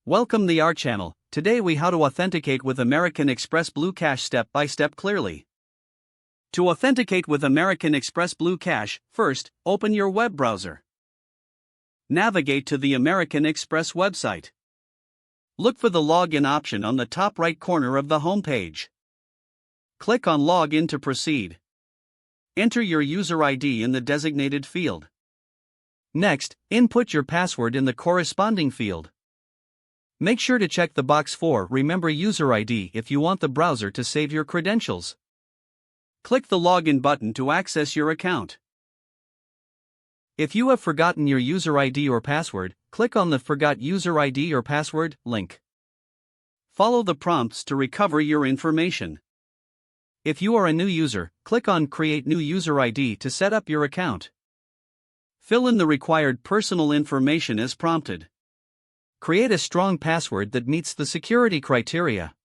Welcome to our channel. Today we how to authenticate with American Express Blue Cash step by step clearly. To authenticate with American Express Blue Cash, first, open your web browser. Navigate to the American Express website. Look for the login option on the top right corner of the home page. Click on Login to proceed. Enter your user ID in the designated field. Next, input your password in the corresponding field. Make sure to check the box for Remember User ID if you want the browser to save your credentials. Click the Login button to access your account. If you have forgotten your user ID or password, click on the Forgot User ID or Password link. Follow the prompts to recover your information. If you are a new user, click on Create New User ID to set up your account. Fill in the required personal information as prompted. Create a strong password that meets the security criteria.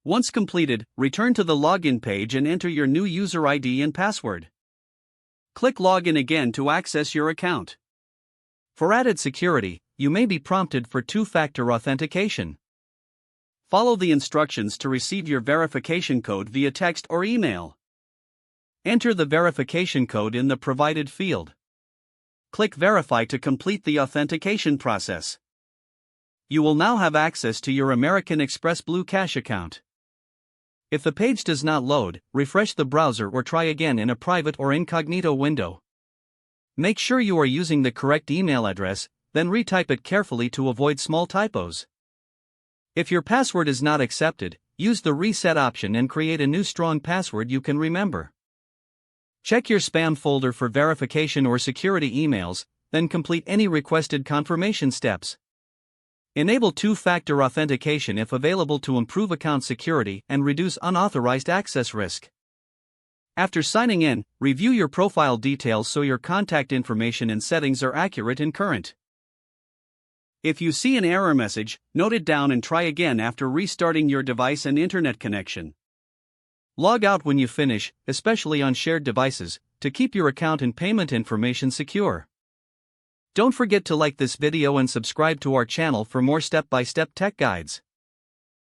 Once completed, return to the login page and enter your new user ID and password. Click Login again to access your account. For added security, you may be prompted for two-factor authentication. Follow the instructions to receive your verification code via text or email. Enter the verification code in the provided field. Click Verify to complete the authentication process. You will now have access to your American Express Blue Cash account. If the page does not load, refresh the browser or try again in a private or incognito window. Make sure you are using the correct email address, then retype it carefully to avoid small typos. If your password is not accepted, use the reset option and create a new strong password you can remember. Check your spam folder for verification or security emails, then complete any requested confirmation steps. Enable two-factor authentication if available to improve account security and reduce unauthorized access risk. After signing in, review your profile details so your contact information and settings are accurate and current. If you see an error message, note it down and try again after restarting your device and internet connection. Log out when you finish, especially on shared devices, to keep your account and payment information secure. Don't forget to like this video and subscribe to our channel for more step-by-step tech guides.